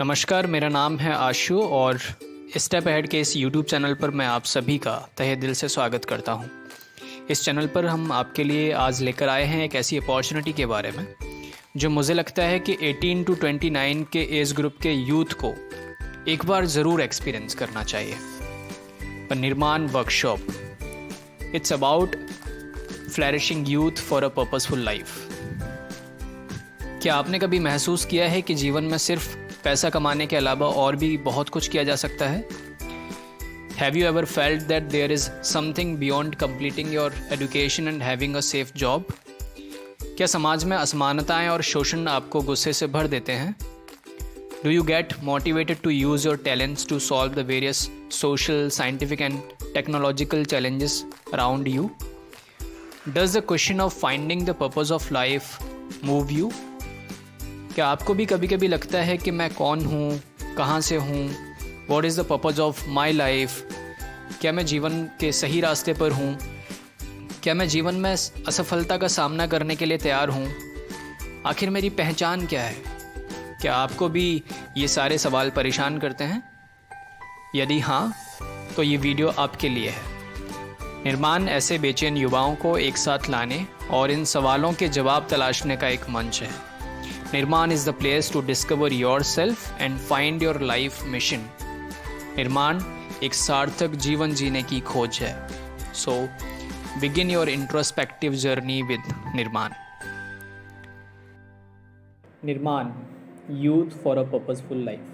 नमस्कार, मेरा नाम है आशु और स्टेप अहेड के इस यूट्यूब चैनल पर मैं आप सभी का तहे दिल से स्वागत करता हूं। इस चैनल पर हम आपके लिए आज लेकर आए हैं एक ऐसी अपॉर्चुनिटी के बारे में जो मुझे लगता है कि 18 to 29 के एज ग्रुप के यूथ को एक बार ज़रूर एक्सपीरियंस करना चाहिए। निर्माण workshop, it's about flourishing youth for a purposeful life. क्या आपने कभी महसूस किया है कि जीवन में सिर्फ पैसा कमाने के अलावा और भी बहुत कुछ किया जा सकता है? Have you ever felt that there is something beyond completing your education and having a safe job? क्या समाज में असमानताएं और शोषण आपको गुस्से से भर देते हैं? Do you get motivated to use your talents to solve the various social, scientific and technological challenges around you? Does the question of finding the purpose of life move you? क्या आपको भी कभी कभी लगता है कि मैं कौन हूँ, कहाँ से हूँ, what is the purpose of my life? क्या मैं जीवन के सही रास्ते पर हूँ? क्या मैं जीवन में असफलता का सामना करने के लिए तैयार हूँ? आखिर मेरी पहचान क्या है? क्या आपको भी ये सारे सवाल परेशान करते हैं? यदि हाँ, तो ये वीडियो आपके लिए है। निर्माण ऐसे बेचैन युवाओं को एक साथ लाने और इन सवालों के जवाब तलाशने का एक मंच है। निर्माण is the place to discover yourself and find your life mission. निर्माण एक सार्थक जीवन जीने की खोज है। So, begin your introspective journey with निर्माण। निर्माण, Youth for a Purposeful Life.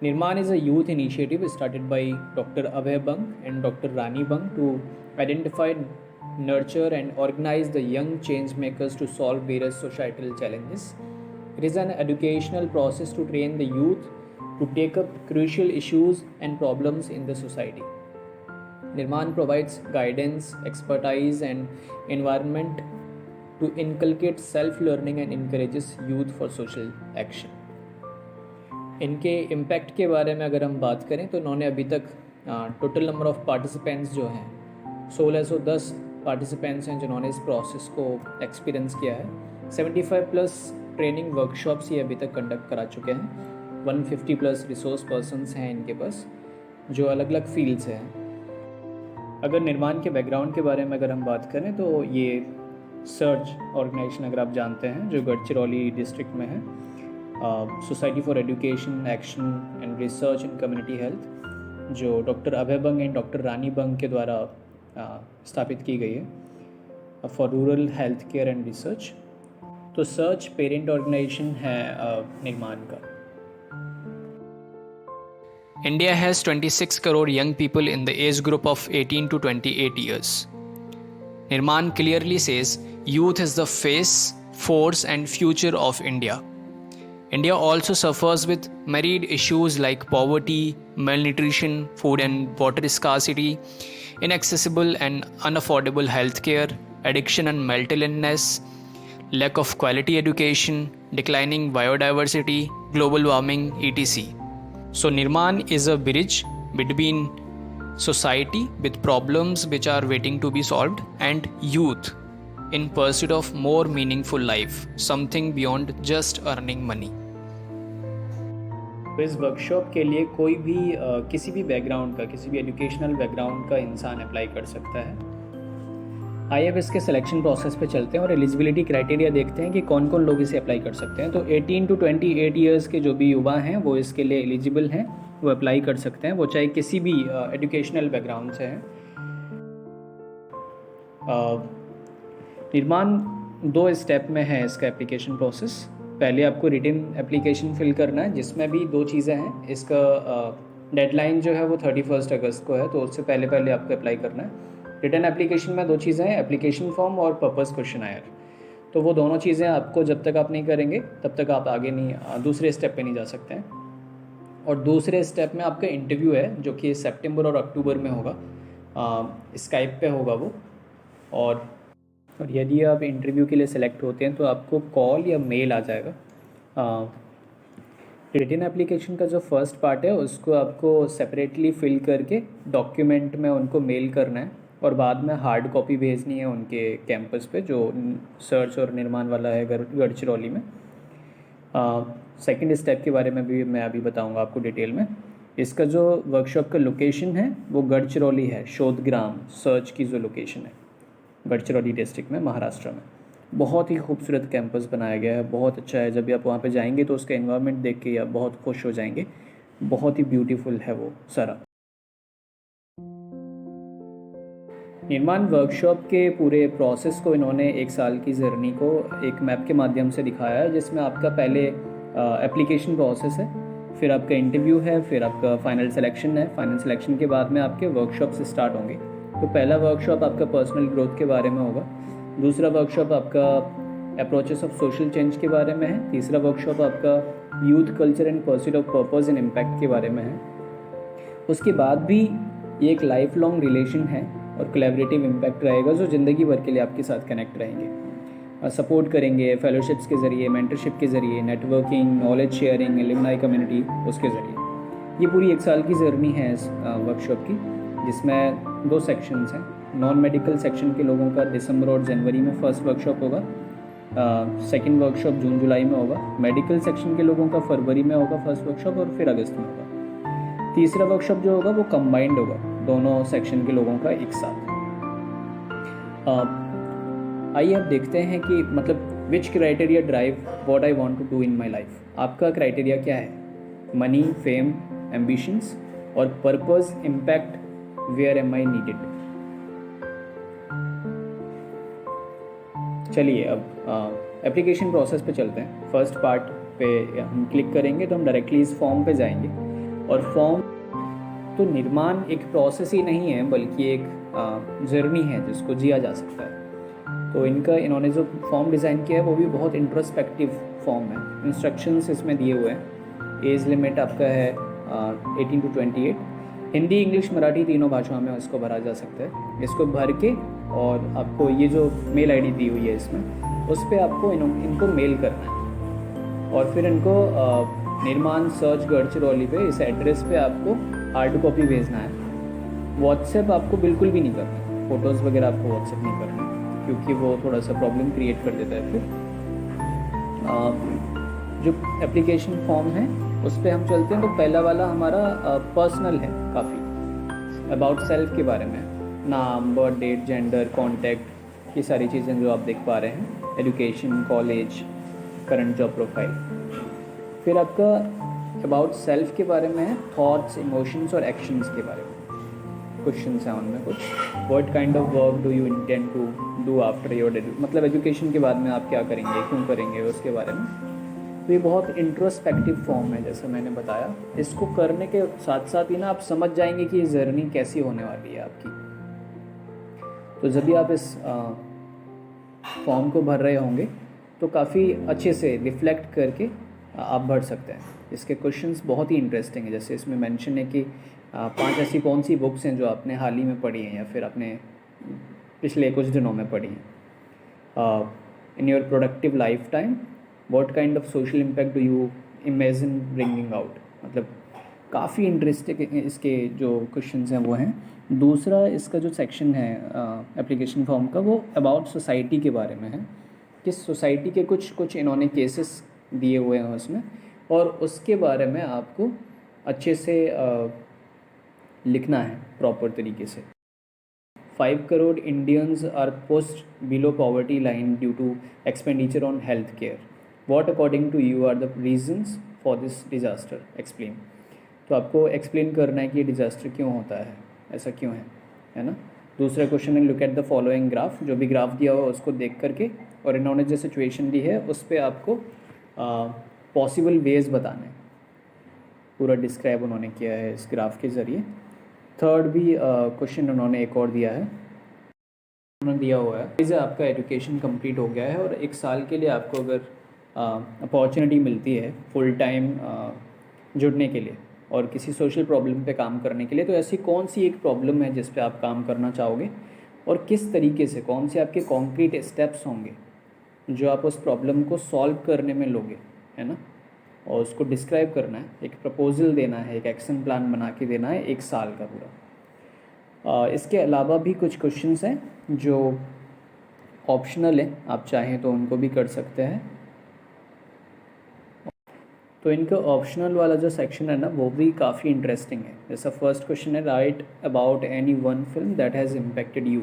Nirman is a youth initiative started by Dr. Abhay Bang and Dr. Rani Bang to identify, nurture and organize the young change makers to solve various societal challenges. It is an educational process to train the youth to take up crucial issues and problems in the society. Nirman provides guidance, expertise and environment to inculcate self-learning and encourages youth for social action. इनके impact के बारे में अगर हम बात करें तो इन्होंने अभी तक टोटल नंबर ऑफ पार्टिसिपेंट्स जो हैं 1610 पार्टिसिपेंट्स हैं जिन्होंने इस प्रोसेस को एक्सपीरियंस किया है। 75 प्लस ट्रेनिंग वर्कशॉप्स ये अभी तक कंडक्ट करा चुके हैं। 150 प्लस रिसोर्स पर्सन्स हैं इनके पास जो अलग अलग फील्ड से हैं। अगर निर्माण के बैकग्राउंड के बारे में अगर हम बात करें तो ये सर्च ऑर्गेनाइजेशन अगर आप जानते हैं जो गढ़चिरौली डिस्ट्रिक्ट में है, society for education, action and research in community health, जो doctor Abhay Bang and doctor रानी बंग के द्वारा स्थापित की गई है for rural health care and research. तो सर्च पेरेंट ऑर्गेनाइजेशन है निर्माण का। India has 26 crore young people in the age group of 18 to 28 years. Nirman clearly says youth is the face, force and future of India. India also suffers with myriad issues like poverty, malnutrition, food and water scarcity, inaccessible and unaffordable healthcare, addiction and mental illness, lack of quality education, declining biodiversity, global warming, etc. So Nirman is a bridge between society with problems which are waiting to be solved and youth in pursuit of more meaningful life, something beyond just earning money. तो इस workshop के लिए कोई भी किसी भी background का, किसी भी एजुकेशनल बैकग्राउंड का इंसान अप्लाई कर सकता है। आइए अब इसके सिलेक्शन प्रोसेस पे चलते हैं और एलिजिबिलिटी क्राइटेरिया देखते हैं कि कौन कौन लोग इसे अप्लाई कर सकते हैं। तो 18 to 28 ईयर्स के जो भी युवा हैं वो इसके लिए एलिजिबल हैं, वो अप्लाई कर सकते हैं, वो चाहे किसी भी एजुकेशनल बैकग्राउंड से हैं। निर्माण 2 स्टेप में है इसका एप्लीकेशन प्रोसेस। पहले आपको रिटन एप्लीकेशन फिल करना है जिसमें भी 2 चीज़ें हैं। इसका डेडलाइन जो है वो 31 अगस्त को है, तो उससे पहले आपको अप्लाई करना है। रिटन एप्लीकेशन में 2 चीज़ें हैं, एप्लीकेशन फॉर्म और पर्पस क्वेश्चनायर। तो वो दोनों चीज़ें आपको जब तक आप नहीं करेंगे तब तक आप आगे नहीं, दूसरे स्टेप पे नहीं जा सकते हैं। और दूसरे स्टेप में आपका इंटरव्यू है जो कि सितंबर और अक्टूबर में होगा, स्काइप पे होगा वो। और यदि आप इंटरव्यू के लिए सिलेक्ट होते हैं तो आपको कॉल या मेल आ जाएगा। रिटन एप्लीकेशन का जो फर्स्ट पार्ट है उसको आपको सेपरेटली फिल करके डॉक्यूमेंट में उनको मेल करना है और बाद में हार्ड कॉपी भेजनी है उनके कैंपस पे जो सर्च और निर्माण वाला है गढ़चिरौली में। सेकंड स्टेप के बारे में भी मैं अभी बताऊंगा आपको डिटेल में। इसका जो वर्कशॉप का लोकेशन है वो गढ़चिरौली है, शोधग्राम सर्च की जो लोकेशन है गढ़चिरौली डिस्ट्रिक्ट में, महाराष्ट्र में। बहुत ही खूबसूरत कैंपस बनाया गया है, बहुत अच्छा है। जब भी आप वहाँ पे जाएंगे तो उसका एनवायरनमेंट देख के आप बहुत खुश हो जाएंगे। बहुत ही ब्यूटीफुल है वो सारा। निर्माण वर्कशॉप के पूरे प्रोसेस को इन्होंने एक साल की जर्नी को एक मैप के माध्यम से दिखाया है, जिसमें आपका पहले एप्लीकेशन प्रोसेस है, फिर आपका इंटरव्यू है, फिर आपका फाइनल सिलेक्शन है। फाइनल सिलेक्शन के बाद में आपके वर्कशॉप्स स्टार्ट होंगे। तो पहला वर्कशॉप आपका पर्सनल ग्रोथ के बारे में होगा, दूसरा वर्कशॉप आपका अप्रोचेस ऑफ सोशल चेंज के बारे में है, तीसरा वर्कशॉप आपका youth culture and pursuit of purpose and impact के बारे में है। उसके बाद भी ये एक लाइफ लॉन्ग रिलेशन है और कोलैबोरेटिव इम्पैक्ट रहेगा जो ज़िंदगी भर के लिए आपके साथ कनेक्ट रहेंगे, सपोर्ट करेंगे फेलोशिप्स के ज़रिए, मेंटरशिप के ज़रिए, networking, knowledge sharing, alumni community उसके ज़रिए। ये पूरी एक साल की जर्नी है इस वर्कशॉप की, जिसमें 2 सेक्शंस हैं। नॉन मेडिकल सेक्शन के लोगों का दिसंबर और जनवरी में फर्स्ट वर्कशॉप होगा, सेकंड वर्कशॉप जून जुलाई में होगा। मेडिकल सेक्शन के लोगों का फरवरी में होगा फर्स्ट वर्कशॉप और फिर अगस्त में होगा। तीसरा वर्कशॉप जो होगा वो कंबाइंड होगा, दोनों सेक्शन के लोगों का एक साथ। आइए अब देखते हैं कि मतलब which criteria drive what I want to do in my life. आपका क्राइटेरिया क्या है? मनी, फेम, एम्बिशंस और purpose, impact, where am I needed. चलिए अब एप्लीकेशन प्रोसेस पे चलते हैं। फर्स्ट पार्ट पे हम क्लिक करेंगे तो हम डायरेक्टली इस फॉर्म पे जाएंगे। और फॉर्म तो निर्माण एक प्रोसेस ही नहीं है बल्कि एक जर्नी है जिसको जिया जा सकता है। तो इन्होंने जो फॉर्म डिज़ाइन किया है वो भी बहुत इंट्रोस्पेक्टिव फॉर्म है। इंस्ट्रक्शंस इसमें दिए हुए हैं। एज लिमिट आपका है 18 to 28। हिंदी, इंग्लिश, मराठी तीनों भाषाओं में इसको भरा जा सकता है। इसको भर के और आपको ये जो मेल आईडी दी हुई है इसमें, उस पर आपको इनको मेल करना है और फिर इनको निर्माण सर्च गढ़चिरौली पे इस एड्रेस पे आपको हार्ड कॉपी भेजना है। व्हाट्सएप आपको बिल्कुल भी नहीं करना, फ़ोटोज़ वगैरह आपको व्हाट्सएप नहीं करना क्योंकि वो थोड़ा सा प्रॉब्लम क्रिएट कर देता है। फिर जो एप्लीकेशन फॉर्म है उस पर हम चलते हैं। तो पहला वाला हमारा पर्सनल है, काफ़ी अबाउट सेल्फ के बारे में, नाम, बर्थ डेट, जेंडर, कॉन्टैक्ट, ये सारी चीज़ें जो आप देख पा रहे हैं। Education, college, current job profile. फिर आपका अबाउट सेल्फ के बारे में है थॉट्स, इमोशंस और एक्शंस के बारे में। क्वेश्चंस हैं उनमें कुछ, what kind of work do you intend to do after your, मतलब एजुकेशन के बाद में आप क्या करेंगे, क्यों करेंगे, उसके बारे में। तो ये बहुत इंट्रोस्पेक्टिव फॉर्म है जैसा मैंने बताया। इसको करने के साथ साथ ही ना आप समझ जाएंगे कि ये जर्नी कैसी होने वाली है आपकी। तो जब भी आप इस फॉर्म को भर रहे होंगे तो काफ़ी अच्छे से रिफ्लेक्ट करके आप भर सकते हैं। इसके क्वेश्चंस बहुत ही इंटरेस्टिंग है। जैसे इसमें मेंशन है कि 5 ऐसी कौन सी बुक्स हैं जो आपने हाल ही में पढ़ी हैं या फिर आपने पिछले कुछ दिनों में पढ़ी हैं। In your productive life time what kind of social impact do you imagine bringing out, मतलब काफ़ी इंटरेस्टिंग इसके जो क्वेश्चंस हैं वो हैं। दूसरा इसका जो सेक्शन है एप्लीकेशन फॉर्म का, वो अबाउट सोसाइटी के बारे में है। किस सोसाइटी के कुछ इन्होंने केसेस दिए हुए हैं उसमें, और उसके बारे में आपको अच्छे से लिखना है प्रॉपर तरीके से। 5 crore Indians are post below poverty line due to expenditure on health care. What according to you are the reasons for this disaster, explain. तो आपको एक्सप्लेन करना है कि ये डिज़ास्टर क्यों होता है, ऐसा क्यों है ना। दूसरा क्वेश्चन है look at the following graph, जो भी ग्राफ दिया हुआ उसको देख करके और इन्होंने जो सिचुएशन दी है उस पर आपको पॉसिबल वेज बताना है। पूरा डिस्क्राइब उन्होंने किया है इस ग्राफ के ज़रिए। थर्ड भी क्वेश्चन उन्होंने एक और दिया है, उन्होंने दिया हुआ है इसे आपका एजुकेशन कंप्लीट हो गया है और 1 साल के लिए आपको अगर अपॉर्चुनिटी मिलती है फुल टाइम जुड़ने के लिए और किसी सोशल प्रॉब्लम पे काम करने के लिए, तो ऐसी कौन सी एक प्रॉब्लम है जिस पे आप काम करना चाहोगे और किस तरीके से, कौन से आपके कॉन्क्रीट स्टेप्स होंगे जो आप उस प्रॉब्लम को सॉल्व करने में लोगे, है ना। और उसको डिस्क्राइब करना है, एक प्रपोजल देना है, एक एक्शन प्लान बना के देना है 1 साल का पूरा। इसके अलावा भी कुछ क्वेश्चंस हैं जो ऑप्शनल है, आप चाहें तो उनको भी कर सकते हैं। तो इनका ऑप्शनल वाला जो सेक्शन है ना वो भी काफ़ी इंटरेस्टिंग है। जैसा फर्स्ट क्वेश्चन है, right about any one film that has impacted you,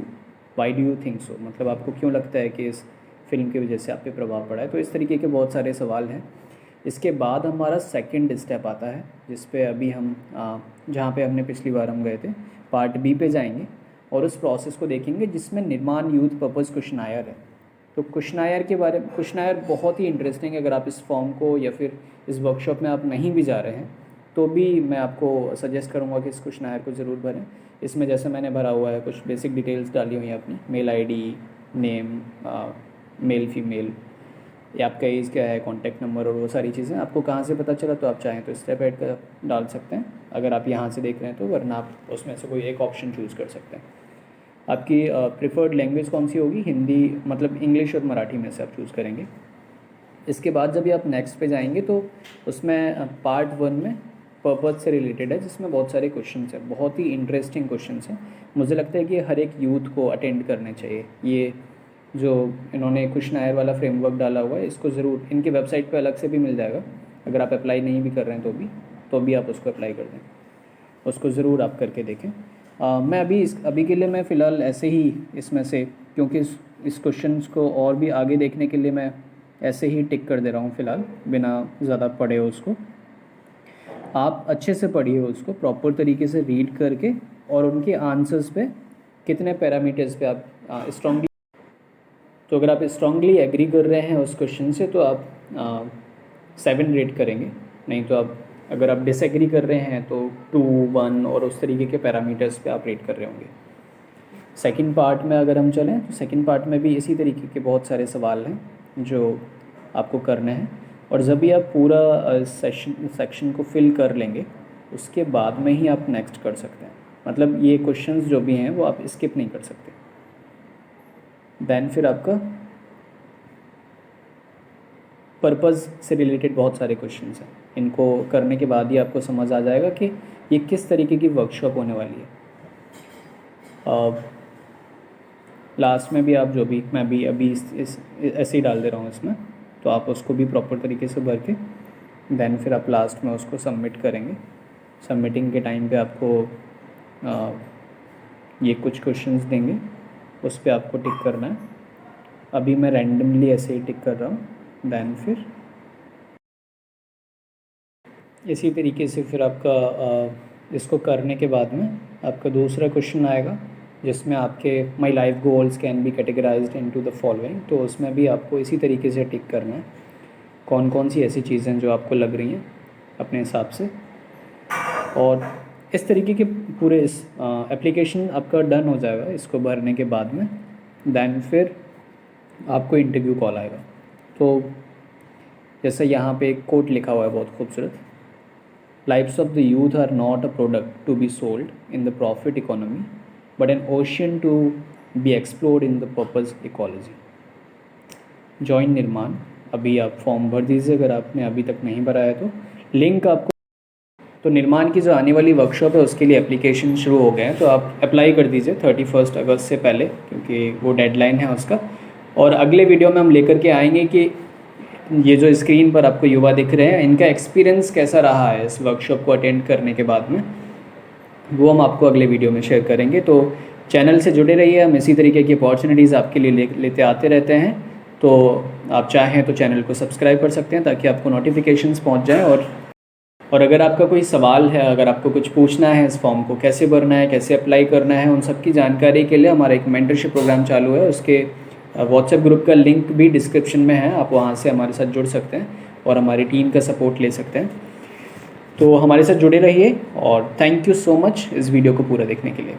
why do you think so, मतलब आपको क्यों लगता है कि इस फिल्म की वजह से आप पे प्रभाव पड़ा है। तो इस तरीके के बहुत सारे सवाल हैं। इसके बाद हमारा सेकंड स्टेप आता है जिस पे अभी हम जहाँ पे हमने पिछली बार हम गए थे पार्ट बी पे जाएंगे और उस प्रोसेस को देखेंगे जिसमें निर्माण यूथ पर्पज़ क्वेश्चनायर है। तो क्वेश्चनायर के बारे में, क्वेश्चनायर बहुत ही इंटरेस्टिंग है। अगर आप इस फॉर्म को या फिर इस वर्कशॉप में आप नहीं भी जा रहे हैं तो भी मैं आपको सजेस्ट करूँगा कि इस क्वेश्चनायर को ज़रूर भरें। इसमें जैसे मैंने भरा हुआ है कुछ बेसिक डिटेल्स डाली हुई हैं अपनी, mail ID, name, male female, या आपका एज क्या है, कॉन्टैक्ट नंबर और वो सारी चीज़ें। आपको कहाँ से पता चला तो आप चाहें तो स्टेप ऐड का डाल सकते हैं अगर आप यहाँ से देख रहे हैं तो, वरना आप उसमें से कोई एक ऑप्शन चूज़ कर सकते हैं। आपकी प्रेफर्ड लैंग्वेज कौन सी होगी, हिंदी मतलब इंग्लिश और मराठी में से आप चूज़ करेंगे। इसके बाद जब भी आप नेक्स्ट पे जाएंगे तो उसमें पार्ट 1 में पर्पज़ से रिलेटेड है जिसमें बहुत सारे क्वेश्चंस हैं, बहुत ही इंटरेस्टिंग क्वेश्चंस हैं। मुझे लगता है कि हर एक यूथ को अटेंड करने चाहिए। ये जो इन्होंने क्वेश्चनायर वाला फ्रेमवर्क डाला हुआ है इसको ज़रूर, इनकी वेबसाइट पे अलग से भी मिल जाएगा, अगर आप अप्लाई नहीं भी कर रहे हैं तो भी आप उसको अप्लाई कर दें, उसको ज़रूर आप करके देखें। मैं अभी के लिए मैं फ़िलहाल ऐसे ही इसमें से, क्योंकि इस क्वेश्चन को और भी आगे देखने के लिए मैं ऐसे ही टिक कर दे रहा हूँ फ़िलहाल, बिना ज़्यादा पढ़े उसको। आप अच्छे से पढ़िए उसको प्रॉपर तरीके से रीड करके, और उनके आंसर्स पे कितने पैरामीटर्स पे आप स्ट्रांगली, तो अगर आप स्ट्रांगली एग्री कर रहे हैं उस क्वेश्चन से तो आप 7 रेट करेंगे, नहीं तो आप अगर आप डिसएग्री कर रहे हैं तो 2, 1 और उस तरीके के पैरामीटर्स पे आप रेट कर रहे होंगे। सेकंड पार्ट में अगर हम चलें तो सेकंड पार्ट में भी इसी तरीके के बहुत सारे सवाल हैं जो आपको करने हैं, और जब भी आप पूरा सेक्शन को फिल कर लेंगे उसके बाद में ही आप नेक्स्ट कर सकते हैं। मतलब ये क्वेश्चंस जो भी हैं वो आप स्किप नहीं कर सकते। देन फिर आपका पर्पज़ से रिलेटेड बहुत सारे क्वेश्चंस हैं, इनको करने के बाद ही आपको समझ आ जाएगा कि ये किस तरीके की वर्कशॉप होने वाली है। लास्ट में भी आप जो भी, मैं भी अभी इस ऐसे ही डाल दे रहा हूँ इसमें, तो आप उसको भी प्रॉपर तरीके से भर के देन फिर आप लास्ट में उसको सबमिट करेंगे। सबमिटिंग के टाइम पे आपको ये कुछ क्वेश्चंस देंगे, उस पर आपको टिक करना है। अभी मैं रैंडमली ऐसे ही टिक कर रहा हूँ। देन फिर इसी तरीके से फिर आपका इसको करने के बाद में आपका दूसरा क्वेश्चन आएगा जिसमें आपके my life goals can be categorised into the following. तो उसमें भी आपको इसी तरीके से टिक करना है कौन कौन सी ऐसी चीज़ें जो आपको लग रही हैं अपने हिसाब से, और इस तरीके के पूरे इस एप्लीकेशन आपका डन हो जाएगा इसको भरने के बाद में। देन फिर आपको इंटरव्यू कॉल आएगा। तो जैसे यहाँ पे एक कोट लिखा हुआ है बहुत खूबसूरत, lives of the youth are not a product to be sold in the profit economy but an ocean to be explored in the purpose ecology. Join Nirmaan. अभी आप फॉर्म भर दीजिए अगर आपने अभी तक नहीं भरा है तो, लिंक आपको, तो निर्माण की जो आने वाली वर्कशॉप है उसके लिए एप्लीकेशन शुरू हो गए हैं, तो आप अप्लाई कर दीजिए 31 अगस्त से पहले, क्योंकि वो डेडलाइन है उसका। और अगले वीडियो में हम लेकर के आएंगे कि ये जो स्क्रीन पर आपको युवा दिख रहे हैं इनका एक्सपीरियंस कैसा रहा है इस वर्कशॉप को अटेंड करने के बाद में, वो हम आपको अगले वीडियो में शेयर करेंगे। तो चैनल से जुड़े रहिए, हम इसी तरीके की अपॉर्चुनिटीज़ आपके लिए लेते आते रहते हैं। तो आप चाहें तो चैनल को सब्सक्राइब कर सकते हैं ताकि आपको नोटिफिकेशंस पहुंच जाएं। और अगर आपका कोई सवाल है, अगर आपको कुछ पूछना है, इस फॉर्म को कैसे भरना है, कैसे अप्लाई करना है, उन सब की जानकारी के लिए हमारा एक मेंटरशिप प्रोग्राम चालू है। उसके व्हाट्सएप ग्रुप का लिंक भी डिस्क्रिप्शन में है, आप वहाँ से हमारे साथ जुड़ सकते हैं और हमारी टीम का सपोर्ट ले सकते हैं। तो हमारे साथ जुड़े रहिए और थैंक यू सो मच इस वीडियो को पूरा देखने के लिए।